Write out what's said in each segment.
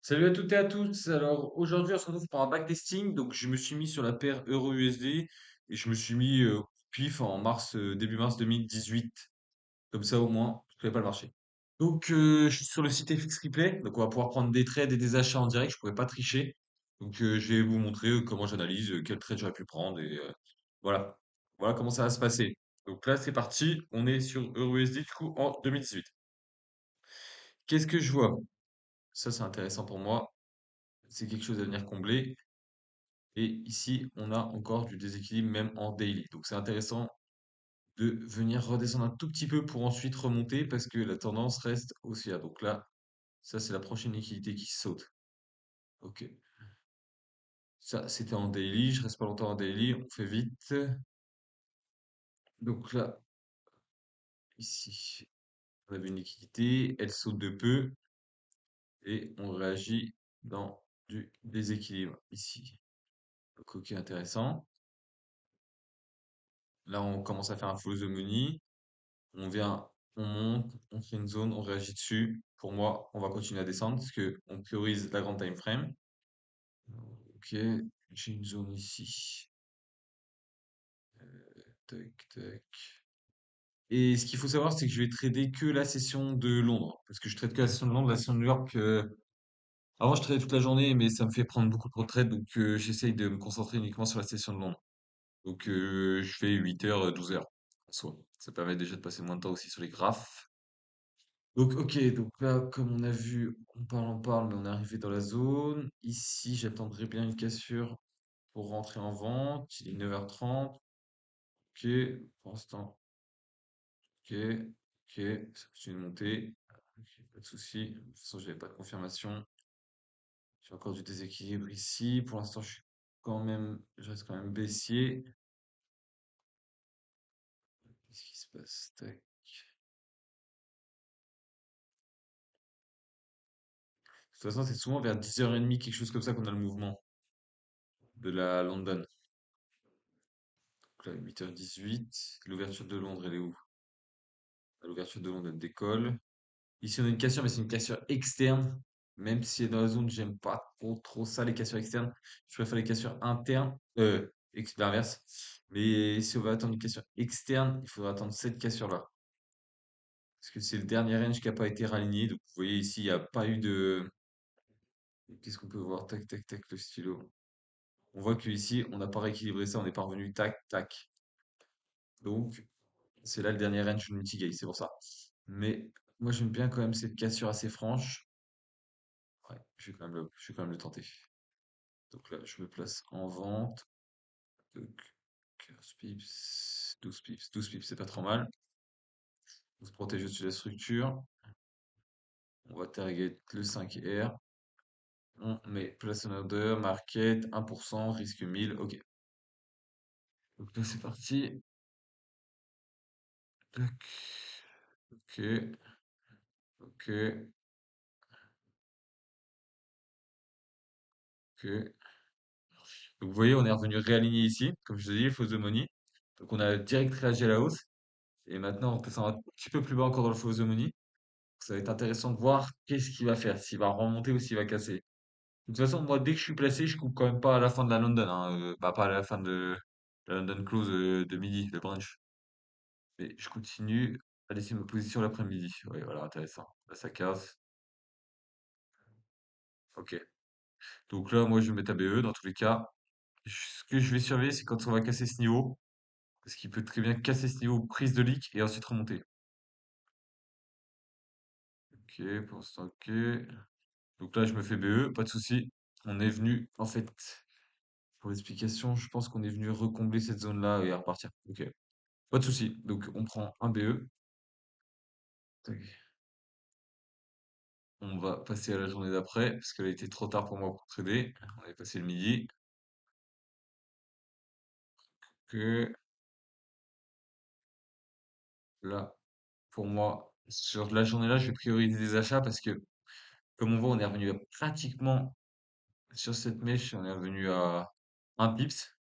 Salut à toutes et à tous. Alors aujourd'hui, on se retrouve pour un backtesting. Donc je me suis mis sur la paire Euro-USD et je me suis mis au pif en mars, début mars 2018. Comme ça au moins, je ne connais pas le marché. Donc je suis sur le site FX Replay. Donc on va pouvoir prendre des trades et des achats en direct. Je ne pourrais pas tricher. Donc je vais vous montrer comment j'analyse, quel trade j'aurais pu prendre et voilà. Voilà comment ça va se passer. Donc là c'est parti. On est sur Euro-USD du coup en 2018. Qu'est-ce que je vois? Ça c'est intéressant pour moi. C'est quelque chose à venir combler. Et ici, on a encore du déséquilibre même en daily. Donc c'est intéressant de venir redescendre un tout petit peu pour ensuite remonter parce que la tendance reste haussière. Donc là, ça c'est la prochaine liquidité qui saute. Ok. Ça, c'était en daily. Je reste pas longtemps en daily. On fait vite. Donc là, ici, on avait une liquidité. Elle saute de peu et on réagit dans du déséquilibre ici. Donc ok, intéressant. Là, on commence à faire un follow the money. On vient, on monte, on fait une zone, on réagit dessus. Pour moi, on va continuer à descendre parce que on priorise la grande time frame. Ok, j'ai une zone ici. Tac, tac. Et ce qu'il faut savoir, c'est que je vais trader que la session de Londres. Parce que je trade que la session de Londres, la session de New York. Avant, je tradais toute la journée, mais ça me fait prendre beaucoup trop de trades. Donc, j'essaye de me concentrer uniquement sur la session de Londres. Donc, je fais 8 heures, 12 heures en soi. Ça permet déjà de passer moins de temps aussi sur les graphes. Donc, ok, donc là, comme on a vu, on parle, mais on est arrivé dans la zone. Ici, j'attendrai bien une cassure pour rentrer en vente. Il est 9h30. Ok, pour l'instant, ok, ok, ça continue de monter. Ok, pas de souci. De toute façon, j'avais pas de confirmation. J'ai encore du déséquilibre ici. Pour l'instant, je reste quand même baissier. Qu'est-ce qui se passe? Tac. De toute façon, c'est souvent vers 10h30, quelque chose comme ça qu'on a le mouvement de la London. Donc là, 8h18. L'ouverture de Londres, elle est où? L'ouverture de Londres, elle décolle. Ici, on a une cassure, mais c'est une cassure externe. Même si dans la zone, j'aime pas trop ça, les cassures externes. Je préfère les cassures internes. L'inverse. Mais si on va attendre une cassure externe, il faudra attendre cette cassure-là. Parce que c'est le dernier range qui n'a pas été raligné. Donc, vous voyez ici, il n'y a pas eu de. Qu'est-ce qu'on peut voir? Tac, tac, tac, le stylo. On voit que ici, on n'a pas rééquilibré ça, on est parvenu tac, tac. Donc, c'est là le dernier range mitigate, c'est pour ça. Mais moi, j'aime bien quand même cette cassure assez franche. Ouais, je vais quand même le tenter. Donc là, je me place en vente. Donc, 15 pips, 12 pips, 12 pips, c'est pas trop mal. On se protège au-dessus de la structure. On va target le 5R. On met place en order, market, 1%, risque 1000. Ok. Donc là, c'est parti. Tac. Ok. Ok. Ok. Donc vous voyez, on est revenu réaligner ici, comme je vous ai dit, fausse de money. Donc on a direct réagi à la hausse. Et maintenant, on peut s'en un petit peu plus bas encore dans le fausse de money. Ça va être intéressant de voir qu'est-ce qu'il va faire, s'il va remonter ou s'il va casser. De toute façon, moi, dès que je suis placé, je coupe quand même pas à la fin de la London, hein, bah, pas à la fin de la London Close de midi, le brunch. Mais je continue à laisser ma position l'après-midi. Oui, voilà, intéressant. Là, ça casse. Ok. Donc là, moi, je vais mettre ABE dans tous les cas. Ce que je vais surveiller, c'est quand on va casser ce niveau. Parce qu'il peut très bien casser ce niveau, prise de leak et ensuite remonter. Ok, pour l'instant, ok. Donc là, je me fais BE, pas de souci. On est venu, en fait, pour l'explication, je pense qu'on est venu recombler cette zone-là et à repartir. Ok, pas de souci. Donc on prend un BE. Tac. On va passer à la journée d'après, parce qu'elle a été trop tard pour moi pour trader. On est passé le midi. Que là, pour moi, sur la journée-là, je vais prioriser des achats parce que, comme on voit, on est revenu à pratiquement sur cette mèche, on est revenu à un pips.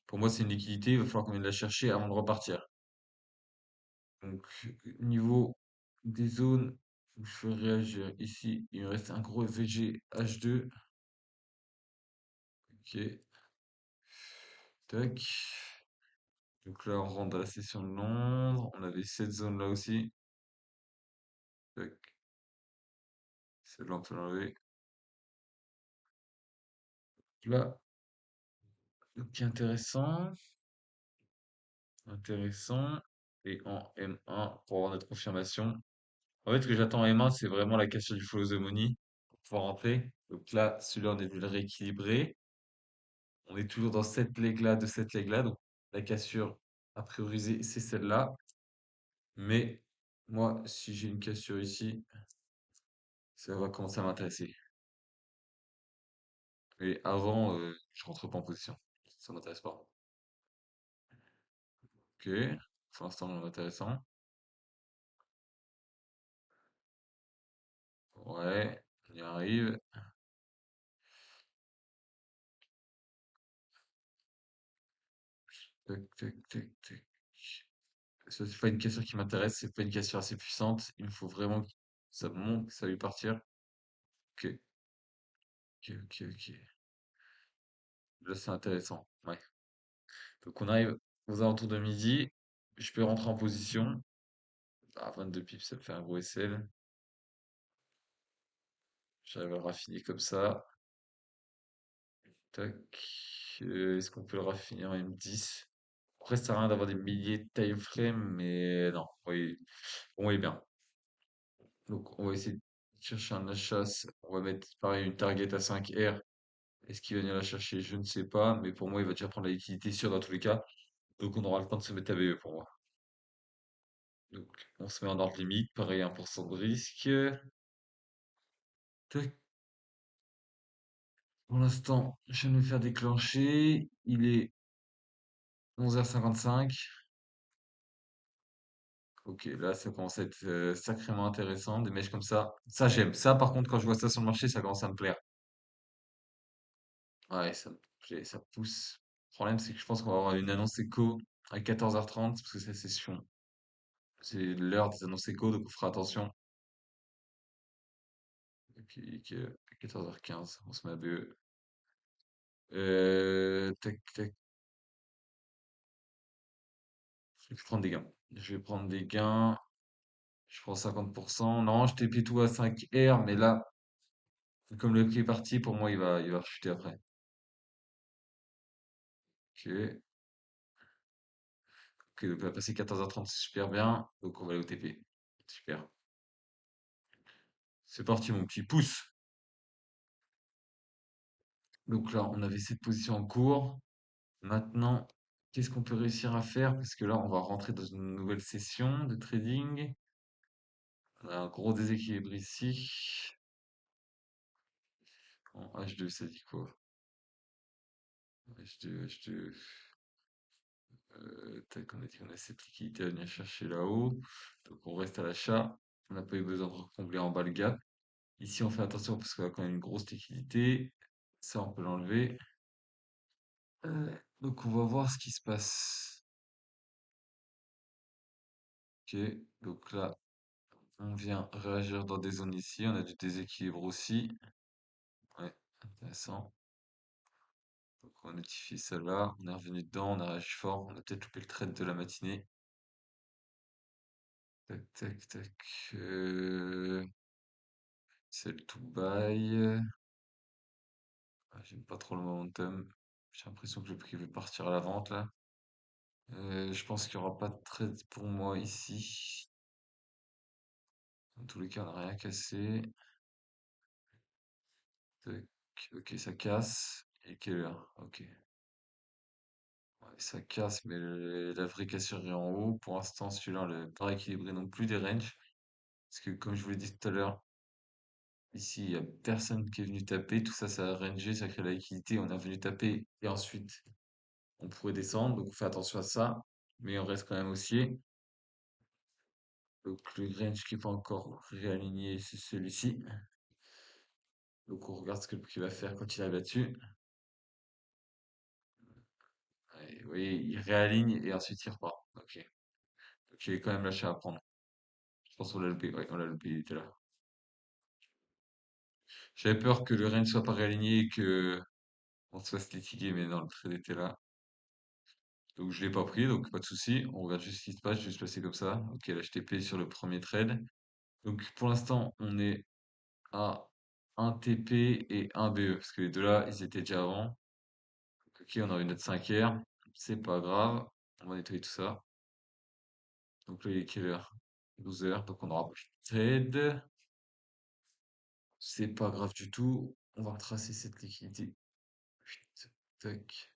Pour moi, c'est une liquidité, il va falloir qu'on vienne la chercher avant de repartir. Donc, niveau des zones, Je fais réagir ici. Il me reste un gros FVG H2. Ok. Tac. Donc là, on rentre dans la session de Londres. On avait cette zone-là aussi. Tac. Celle-là, on peut l'enlever. Là, ok, intéressant. Intéressant. Et en M1, pour avoir notre confirmation. En fait, ce que j'attends en M1, c'est vraiment la cassure du follow the money pour pouvoir rentrer. Donc là, celui-là, on est venu le rééquilibrer. On est toujours dans cette leg-là, de cette leg-là. Donc la cassure à prioriser, c'est celle-là. Mais moi, si j'ai une cassure ici, ça va commencer à m'intéresser. Mais avant, je rentre pas en position. Ça m'intéresse pas. Ok. Pour l'instant, on est intéressant. Ouais, on y arrive. Tac, tac, tac, tac. Ça, c'est pas une cassure qui m'intéresse, c'est pas une cassure assez puissante. Il me faut vraiment que ça monte, que ça lui partir. Ok, ok, ok, ok. Là, c'est intéressant. Ouais. Donc, on arrive aux alentours de midi. Je peux rentrer en position. Ah, 22 pips, ça me fait un gros SL. J'arrive à le raffiner comme ça. Tac. Est-ce qu'on peut le raffiner en M10? Après, ça sert à rien d'avoir des milliers de time frame, mais non. Oui, on est bien. Donc, on va essayer de chercher un achat. On va mettre, pareil, une target à 5R. Est-ce qu'il va venir la chercher? Je ne sais pas, mais pour moi, il va déjà prendre la liquidité sûre dans tous les cas. Donc, on aura le temps de se mettre à BE pour moi. Donc, on se met en ordre limite. Pareil, 1% de risque. Tac. Pour l'instant, je viens de me faire déclencher. Il est 11h55. Ok, là, ça commence à être sacrément intéressant. Des mèches comme ça. Ça, j'aime. Ça, par contre, quand je vois ça sur le marché, ça commence à me plaire. Ouais, ça me plaît, ça pousse. Le problème, c'est que je pense qu'on va avoir une annonce écho à 14h30, parce que c'est la session. C'est l'heure des annonces écho, donc on fera attention. Ok, ok, 14h15, on se met à BE. Tac, tac, je vais prendre des gains. Je vais prendre des gains. Je prends 50%. Non, je TP tout à 5R, mais là, comme le prix est parti, pour moi, il va chuter après. Ok. Ok, donc on va passer 14h30, c'est super bien. Donc on va aller au TP. Super. C'est parti, mon petit pouce. Donc là, on avait cette position en cours. Maintenant, qu'est-ce qu'on peut réussir à faire? Parce que là, on va rentrer dans une nouvelle session de trading. On a un gros déséquilibre ici. En H2, ça dit quoi? H2, H2. Tac, on a dit qu'on a cette liquidité à venir chercher là-haut. Donc on reste à l'achat. On n'a pas eu besoin de recombler en bas le gap. Ici, on fait attention parce qu'on a quand même une grosse liquidité. Ça, on peut l'enlever. Donc on va voir ce qui se passe. Ok, donc là, on vient réagir dans des zones ici. On a du déséquilibre aussi. Ouais, intéressant. Donc on notifie celle-là. On est revenu dedans, on a réagi fort. On a peut-être loupé le trade de la matinée. Tac, tac, tac. C'est le to buy. Ah, j'aime pas trop le momentum. J'ai l'impression que le prix veut partir à la vente là. Je pense qu'il n'y aura pas de trade pour moi ici. Dans tous les cas, on n'a rien cassé. Tac. Ok, ça casse. Et quelle heure? Ok. Ouais, ça casse, mais la vraie cassure est en haut. Pour l'instant, celui-là, on n'est pas équilibré non plus des ranges. Parce que comme je vous l'ai dit tout à l'heure, ici, il n'y a personne qui est venu taper. Tout ça, ça a rangé, ça crée la liquidité. On est venu taper et ensuite, on pourrait descendre. Donc, on fait attention à ça. Mais on reste quand même haussier. Donc, le range qui n'est pas encore réaligné, c'est celui-ci. Donc, on regarde ce que le prix va faire quand il arrive là-dessus. Et vous voyez, il réaligne et ensuite il repart. Ok. Donc, il y a quand même l'achat à prendre. Je pense qu'on l'a loupé. Ouais, on l'a loupé, il était là. J'avais peur que le Rennes ne soit pas réaligné et que on se fasse liquider, mais non, le trade était là. Donc je l'ai pas pris, donc pas de souci. On regarde juste ce qui se passe, je vais juste passer comme ça. Ok, l'HTP sur le premier trade. Donc pour l'instant, on est à un TP et un BE, parce que les deux là, ils étaient déjà avant. Ok, on a eu notre 5R, c'est pas grave. On va nettoyer tout ça. Donc là, il est quelle heure? 12 heures, donc on aura plus de trade. C'est pas grave du tout. On va retracer cette liquidité. Chut, tac.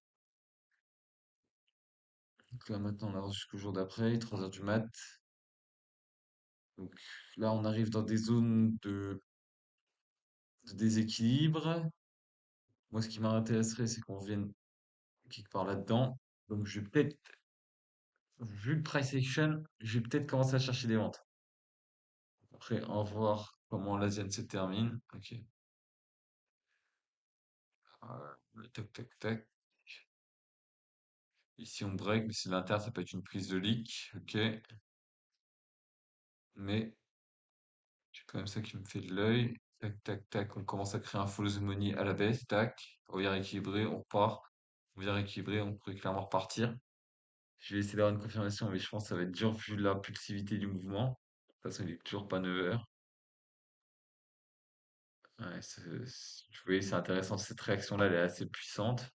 Donc là, maintenant, on avance jusqu'au jour d'après, 3 heures du mat. Donc là, on arrive dans des zones de déséquilibre. Moi, ce qui m'intéresserait, c'est qu'on revienne quelque part là-dedans. Donc, je vais peut-être, vu le price action, je vais peut-être commencer à chercher des ventes. Après, on va voir comment l'Asian se termine. Ok. Tac, tac, tac. Ici, on break, mais c'est l'inter, ça peut être une prise de leak. Ok. Mais c'est quand même ça qui me fait de l'œil. Tac, tac, tac. On commence à créer un false money à la baisse. Tac. On vient rééquilibrer, on repart. On vient rééquilibrer, on pourrait clairement repartir. Je vais essayer d'avoir une confirmation, mais je pense que ça va être dur vu l'impulsivité du mouvement. De toute façon, il est toujours pas 9 heures. Ouais, vous voyez, c'est intéressant. Cette réaction-là, elle est assez puissante.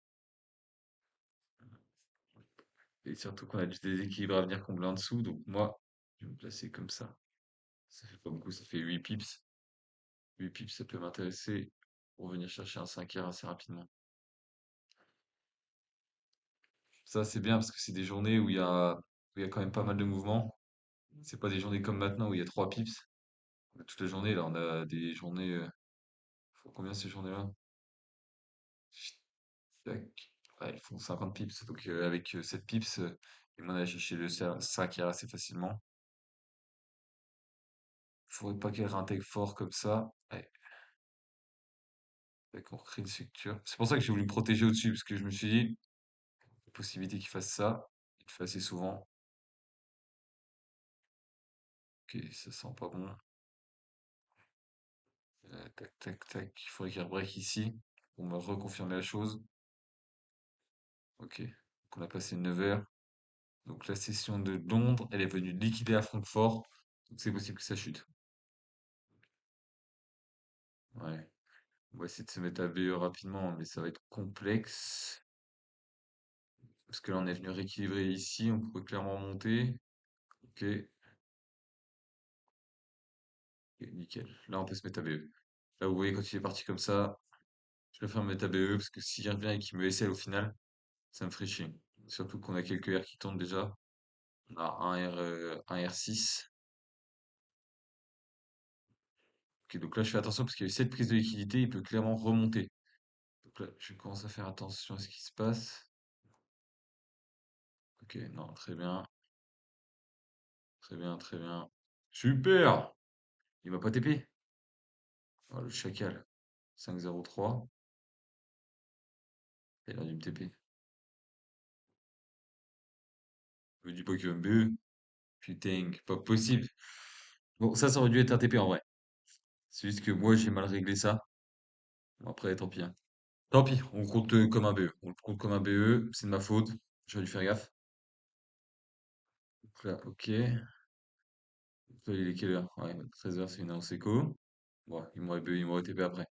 Et surtout qu'on a du déséquilibre à venir combler en dessous. Donc moi, je vais me placer comme ça. Ça fait pas beaucoup, ça fait 8 pips. 8 pips, ça peut m'intéresser pour venir chercher un 5R assez rapidement. Ça, c'est bien parce que c'est des journées où il y a quand même pas mal de mouvements. C'est pas des journées comme maintenant où il y a 3 pips. Toute la journée, là, on a des journées. Faut combien ces journées-là? Tac. Ouais, ils font 50 pips. Donc avec 7 pips, il m'en a cherché le 5R assez facilement. Faudrait pas qu'elle réintègre fort comme ça. Ouais, faudrait qu'on recrée une structure. C'est pour ça que j'ai voulu me protéger au-dessus, parce que je me suis dit, possibilité qu'il fasse ça. Il le fait assez souvent. Ok, ça sent pas bon. Tac, tac, tac. Il faudrait qu'il break ici pour me reconfirmer la chose. Ok. Donc on a passé 9 heures. Donc la session de Londres, elle est venue liquider à Francfort. Donc c'est possible que ça chute. Ouais. On va essayer de se mettre à BE rapidement, mais ça va être complexe. Parce que là, on est venu rééquilibrer ici. On pourrait clairement monter. Ok. Ok, nickel. Là, on peut se mettre à BE. Là, vous voyez, quand il est parti comme ça, je préfère me mettre à BE parce que s'il revient et qu'il me SL au final, ça me ferait chier. Surtout qu'on a quelques R qui tournent déjà. On a un R6. Ok, donc là, je fais attention parce qu'il y a eu cette prise de liquidité, il peut clairement remonter. Donc là, je commence à faire attention à ce qui se passe. Ok, non, très bien, très bien, très bien. Super! Il m'a pas TP. Oh, le chacal. 5-0-3. Il a dû me TP. Je me dis pas qu'il va me BE. Putain, pas possible. Bon, ça aurait dû être un TP en vrai. C'est juste que moi, j'ai mal réglé ça. Bon, après, tant pis, hein. Tant pis, on compte comme un BE. On le compte comme un BE, c'est de ma faute. J'aurais dû faire gaffe. Donc là, ok. Donc là, il est quelle heure? Ouais, 13 heures, c'est une heure séco. Ouais, il m'aurait BE, il m'aurait TP après.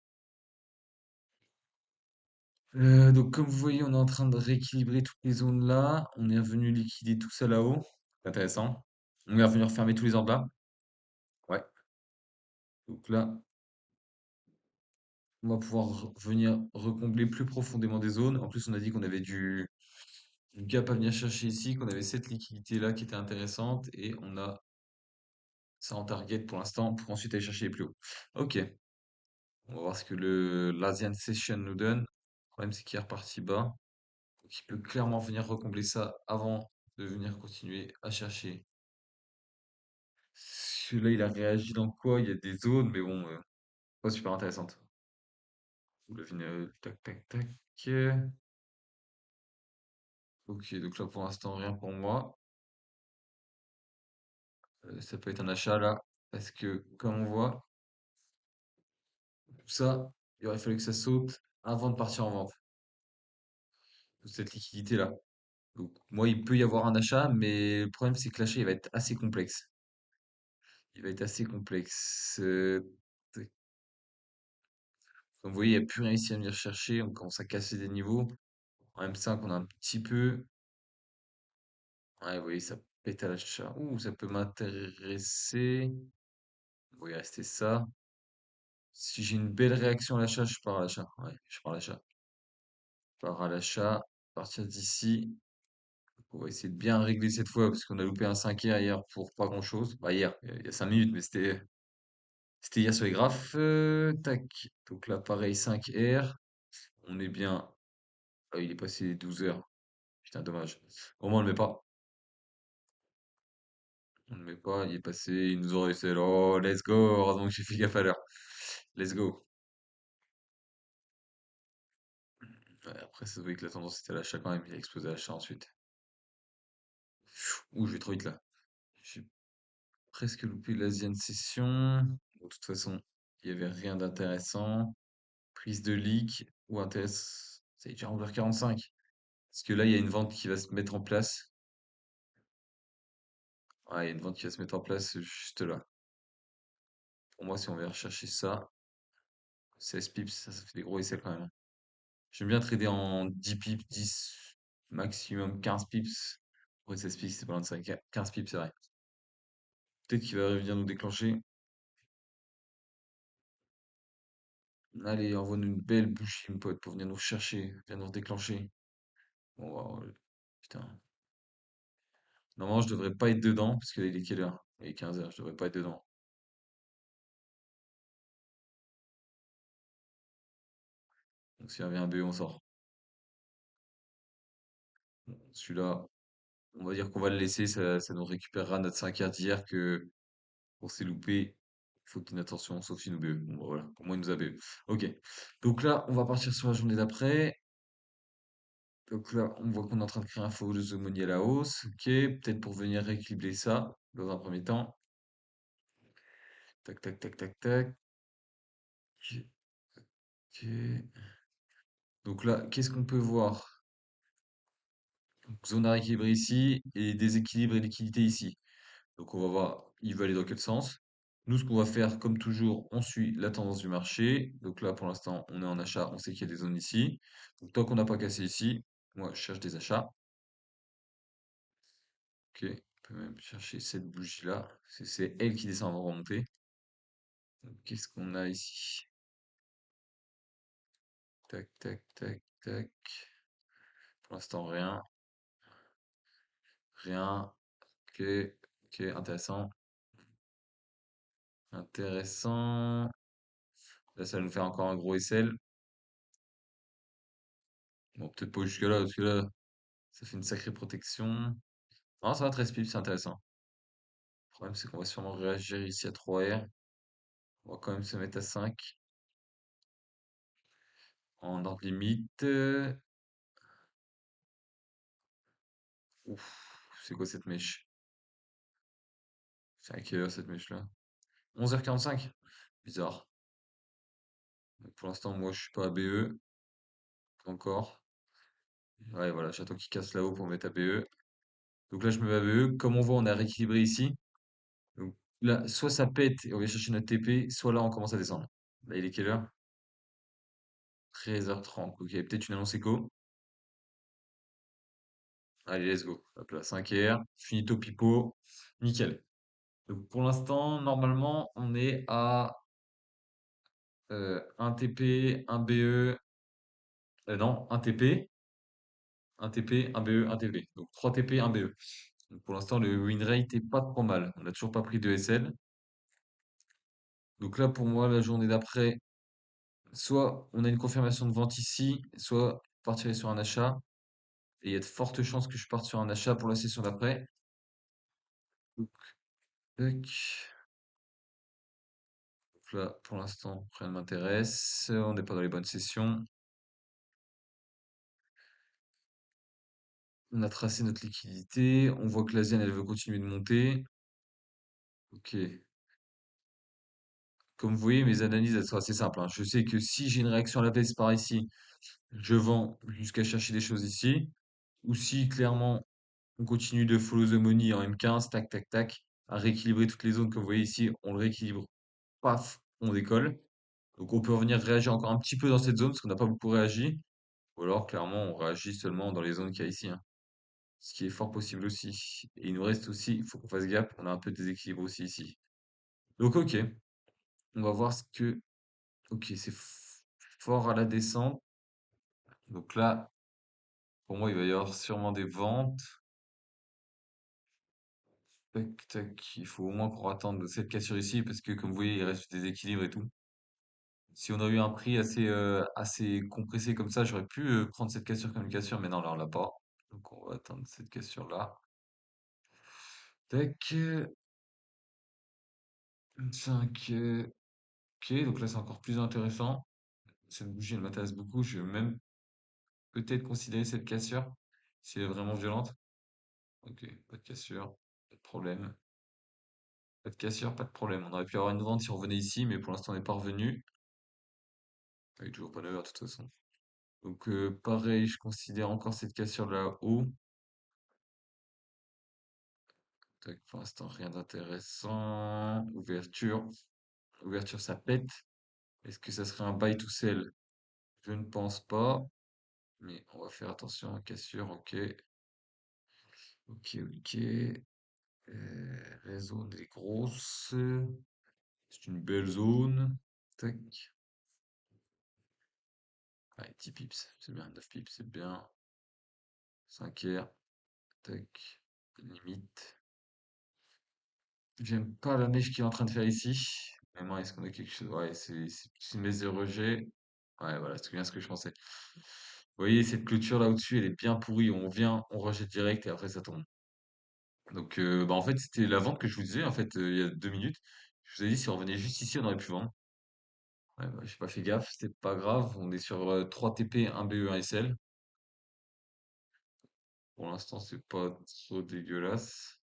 Donc comme vous voyez, on est en train de rééquilibrer toutes les zones là. On est revenu liquider tout ça là-haut. C'est intéressant. On est revenu refermer tous les ordres là. Ouais. Donc là, on va pouvoir venir recombler plus profondément des zones. En plus, on a dit qu'on avait du gap à venir chercher ici, qu'on avait cette liquidité là qui était intéressante et on a ça en target pour l'instant pour ensuite aller chercher les plus hauts. Ok, on va voir ce que le l'Asian Session nous donne. Le problème, c'est qu'il est reparti bas. Donc, il peut clairement venir recombler ça avant de venir continuer à chercher. Celui-là, il a réagi dans quoi? Il y a des zones, mais bon, pas super intéressante. Le tac, tac, tac. Ok, donc là, pour l'instant, rien pour moi. Ça peut être un achat là, parce que comme on voit, tout ça. Il aurait fallu que ça saute avant de partir en vente, toute cette liquidité-là. Donc, moi, il peut y avoir un achat, mais le problème, c'est que l'achat, il va être assez complexe. Il va être assez complexe. Tac. Comme vous voyez, il n'y a plus rien ici à venir chercher. On commence à casser des niveaux. En M5, on a un petit peu. Ouais, vous voyez, ça pète à l'achat. Ouh, ça peut m'intéresser. Bon, il restait ça. Si j'ai une belle réaction à l'achat, je pars à l'achat. Ouais, je pars à l'achat. Je pars à l'achat. À partir d'ici, on va essayer de bien régler cette fois parce qu'on a loupé un 5R hier pour pas grand-chose. Bah, hier, il y a 5 minutes, mais c'était hier sur les graphes. Tac. Donc là, pareil, 5R. On est bien. Ah, il est passé les 12 heures. Putain, dommage. Au moins, on le met pas. On le met pas. Il est passé. Il nous aurait laissé. Oh, let's go. Heureusement que j'ai fait gaffe à l'heure. Let's go. Ouais, après, ça se voyait que la tendance était à l'achat quand même. Il a explosé à l'achat ensuite. Ouh, je vais trop vite là. J'ai presque loupé l'Asian Session. Bon, de toute façon, il n'y avait rien d'intéressant. Prise de leak ou intéresse. C'est déjà 11h45. Parce que là, il y a une vente qui va se mettre en place. Ouais, il y a une vente qui va se mettre en place juste là. Pour moi, si on vient rechercher ça, 16 pips, ça fait des gros essais quand même, hein. J'aime bien trader en 10 pips, 10, maximum 15 pips. Ouais, 16 pips, c'est pas loin de ça. 15 pips, c'est vrai. Peut-être qu'il va revenir nous déclencher. Allez, envoie-nous une belle bouchée, mon pote, pour venir nous chercher, venir nous déclencher. Bon, putain. Normalement, je devrais pas être dedans, parce qu'il est quelle heure? Il est 15h, je devrais pas être dedans. Donc s'il revient un BE, on sort. Bon, celui-là, on va dire qu'on va le laisser, ça nous récupérera notre 5R d'hier que on s'est loupé. Il faut qu'il ait attention, sauf s'il nous BE. Bon, bah, voilà, au moins il nous a BE. Ok. Donc là, on va partir sur la journée d'après. Donc là, on voit qu'on est en train de créer un faux money à la hausse. Ok, peut-être pour venir rééquilibrer ça dans un premier temps. Tac, tac, tac, tac, tac. Ok. Ok. Donc là, qu'est-ce qu'on peut voir? Donc, zone à rééquilibrer ici et déséquilibre et liquidité ici. Donc on va voir, il veut aller dans quel sens. Nous, ce qu'on va faire, comme toujours, on suit la tendance du marché. Donc là, pour l'instant, on est en achat, on sait qu'il y a des zones ici. Donc tant qu'on n'a pas cassé ici, moi, je cherche des achats. Ok, on peut même chercher cette bougie-là. C'est elle qui descend en remonter. Donc, qu'est-ce qu'on a ici? Tac, tac, tac, tac. Pour l'instant, rien. Rien. Ok, ok, intéressant. Intéressant. Là, ça va nous faire encore un gros SL. Bon, peut-être pas jusque-là, parce que là, ça fait une sacrée protection. Non, ça va, 13 pips, c'est intéressant. Le problème, c'est qu'on va sûrement réagir ici à 3R. On va quand même se mettre à 5 en ordre limite. Ouf, c'est quoi cette mèche? C'est à quelle heure cette mèche-là? 11h45? Bizarre. Donc, pour l'instant, moi, je suis pas à BE. Pas encore. Ouais, voilà, j'attends qu'il casse là-haut pour mettre à BE. Donc là, je me mets à BE. Comme on voit, on a rééquilibré ici. Donc là, soit ça pète et on va chercher notre TP, soit là, on commence à descendre. Là, il est quelle heure? 13h30. Ok, peut-être une annonce écho. Allez, let's go. Hop là, 5R. Finito pipo. Nickel. Donc pour l'instant, normalement, on est à 1 TP, 1 BE. Non, 1 TP, 1 TP, 1 BE, 1 TP. Donc 3 TP, 1 BE. Donc pour l'instant, le win rate est pas trop mal. On n'a toujours pas pris de SL. Donc là, pour moi, la journée d'après, soit on a une confirmation de vente ici, soit partirait sur un achat. Et il y a de fortes chances que je parte sur un achat pour la session d'après. Donc, tac. Donc là, pour l'instant, rien ne m'intéresse. On n'est pas dans les bonnes sessions. On a tracé notre liquidité. On voit que l'Asienne, elle veut continuer de monter. Ok. comme vous voyez, mes analyses, elles sont assez simples, hein. Je sais que si j'ai une réaction à la baisse par ici, je vends jusqu'à chercher des choses ici. Ou si clairement on continue de follow the money en M15, tac, tac, tac, à rééquilibrer toutes les zones que vous voyez ici, on le rééquilibre, paf, on décolle. Donc on peut revenir réagir encore un petit peu dans cette zone parce qu'on n'a pas beaucoup réagi. Ou alors clairement on réagit seulement dans les zones qu'il y a ici, hein. Ce qui est fort possible aussi. Et il nous reste aussi, il faut qu'on fasse gap, on a un peu de déséquilibre aussi ici. Donc ok, on va voir ce que... Ok, c'est fort à la descente. Donc là, pour moi, il va y avoir sûrement des ventes. Tac, tac. Il faut au moins qu'on attende cette cassure ici parce que comme vous voyez, il reste des équilibres et tout. Si on a eu un prix assez compressé comme ça, j'aurais pu prendre cette cassure comme une cassure, mais non, là on l'a pas. Donc on va attendre cette cassure-là. Tac. 5. Ok, donc là c'est encore plus intéressant. Cette bougie, elle m'intéresse beaucoup. Je vais même peut-être considérer cette cassure si elle est vraiment violente. Ok, pas de cassure, pas de problème. Pas de cassure, pas de problème. On aurait pu avoir une vente si on revenait ici, mais pour l'instant on n'est pas revenu. Il est toujours pas 9 heures de toute façon. Donc pareil, je considère encore cette cassure là-haut. Tac, pour l'instant, rien d'intéressant. Ouverture. Ouverture, ça pète. Est-ce que ça serait un buy to sell? Je ne pense pas. Mais on va faire attention à cassure. Ok. Ok, ok. La zone est grosse. C'est une belle zone. Tac. Allez, 10 pips. C'est bien. 9 pips, c'est bien. 5 R. Tac. Limite. J'aime pas la mèche qu'il est en train de faire ici. Vraiment, est-ce qu'on a quelque chose? Ouais, c'est une mèche de rejet. Ouais, voilà, c'est bien ce que je pensais. Vous voyez, cette clôture là au-dessus, elle est bien pourrie. On vient, on rejette direct et après ça tombe. Donc, bah, en fait, c'était la vente que je vous disais, en fait, il y a 2 minutes. Je vous ai dit, si on revenait juste ici, on aurait pu vendre. Ouais, bah, j'ai pas fait gaffe, c'était pas grave. On est sur 3 TP, 1 BE, 1 SL. Pour l'instant, c'est pas trop dégueulasse.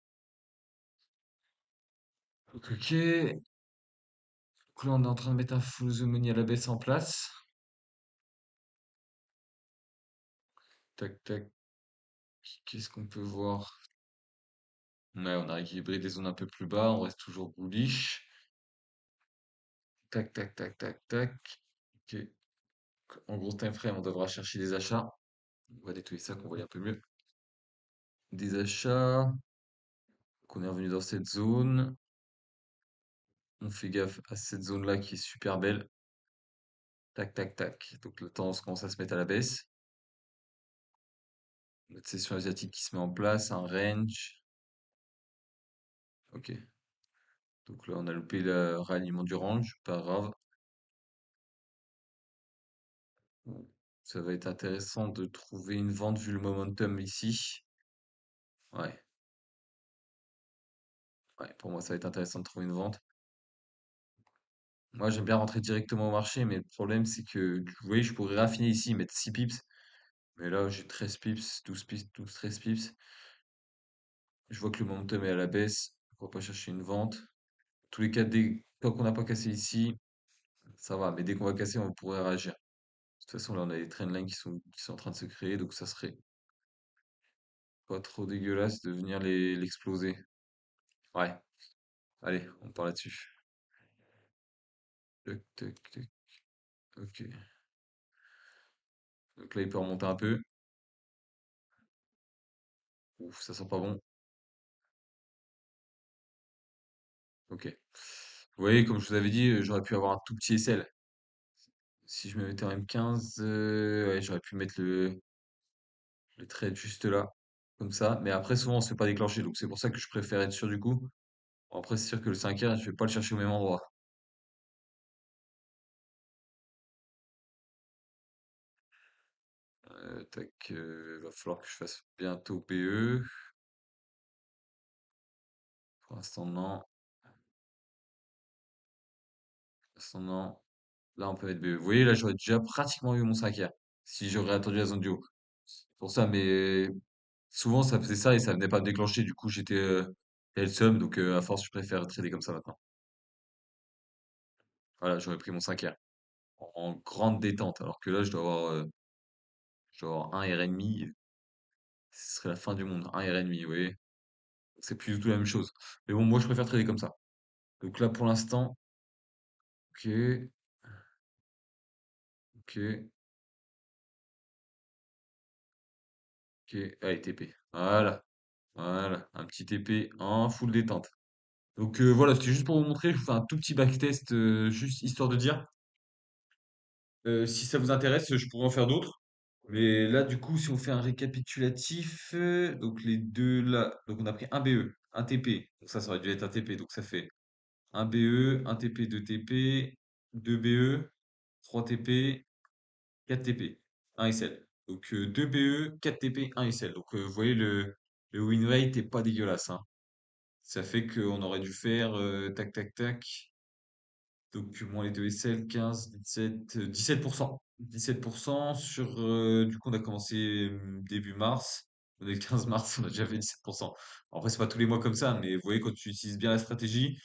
Donc, ok. Donc là, on est en train de mettre un full the money à la baisse en place. Tac, tac. Qu'est-ce qu'on peut voir? Ouais, on a équilibré des zones un peu plus bas, on reste toujours bullish. Tac, tac, tac, tac, tac. Ok. En gros time frame, on devra chercher des achats. On va nettoyer ça qu'on voit un peu mieux. Des achats. Qu'on est revenu dans cette zone. On fait gaffe à cette zone-là qui est super belle. Tac, tac, tac. Donc le temps commence à se mettre à la baisse. Notre session asiatique qui se met en place, un range. Ok. Donc là, on a loupé le ralliement du range, pas grave. Bon, ça va être intéressant de trouver une vente vu le momentum ici. Ouais, ouais, pour moi, ça va être intéressant de trouver une vente. Moi, j'aime bien rentrer directement au marché, mais le problème, c'est que, vous voyez, je pourrais raffiner ici, mettre 6 pips. Mais là, j'ai 13 pips, 12 pips, 12, 13 pips. Je vois que le momentum est à la baisse. On va pas chercher une vente. Tous les cas, tant qu'on n'a pas cassé ici, ça va. Mais dès qu'on va casser, on pourrait réagir. De toute façon, là, on a des trendlines qui sont en train de se créer, donc ça serait pas trop dégueulasse de venir l'exploser. Ouais, allez, on part là-dessus. Tac, tac, tac. Ok. Donc là, il peut remonter un peu. Ouf, ça sent pas bon. Ok. Vous voyez, comme je vous avais dit, j'aurais pu avoir un tout petit SL. Si je me mettais en M15, ouais, j'aurais pu mettre le trade juste là. Comme ça. Mais après, souvent, on se fait pas déclencher. Donc c'est pour ça que je préfère être sûr du coup. Bon, après, c'est sûr que le 5R, je vais pas le chercher au même endroit. Tac, va falloir que je fasse bientôt PE. Pour l'instant, non. Pour l'instant, non. Là, on peut mettre BE. Vous voyez, là, j'aurais déjà pratiquement eu mon 5R. Si j'aurais attendu la zone du haut. Pour ça, mais souvent, ça faisait ça et ça venait pas me déclencher. Du coup, j'étais le somme. Donc, à force, je préfère trader comme ça maintenant. Voilà, j'aurais pris mon 5R en grande détente. Alors que là, je dois avoir un R et demi. Ce serait la fin du monde. Un R et demi, vous voyez. C'est plus du tout la même chose. Mais bon, moi, je préfère trader comme ça. Donc là, pour l'instant, ok, ok, ok. Allez, TP. Voilà, voilà. Un petit TP en full détente. Donc voilà, c'était juste pour vous montrer. Je vous fais un tout petit backtest, juste histoire de dire. Si ça vous intéresse, je pourrais en faire d'autres. Mais là, du coup, si on fait un récapitulatif, donc les deux là, donc on a pris un BE, un TP, donc ça aurait dû être un TP, donc ça fait un BE, un TP, 2 TP, 2 BE, 3 TP, 4 TP, 1 SL. Donc 2 BE, 4 TP, 1 SL. Donc vous voyez, le win rate est pas dégueulasse, hein. Ça fait qu'on aurait dû faire tac tac tac. Donc, moins les deux SL, 15, 17, 17%. 17% sur, du coup, on a commencé début mars. On est le 15 mars, on a déjà fait 17%. Après, c'est pas tous les mois comme ça, mais vous voyez, quand tu utilises bien la stratégie,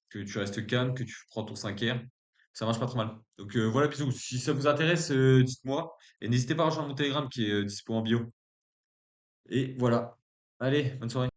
que tu restes calme, que tu prends ton 5R, ça marche pas trop mal. Donc, voilà, bisous. Si ça vous intéresse, dites-moi. Et n'hésitez pas à rejoindre mon Telegram qui est dispo en bio. Et voilà. Allez, bonne soirée.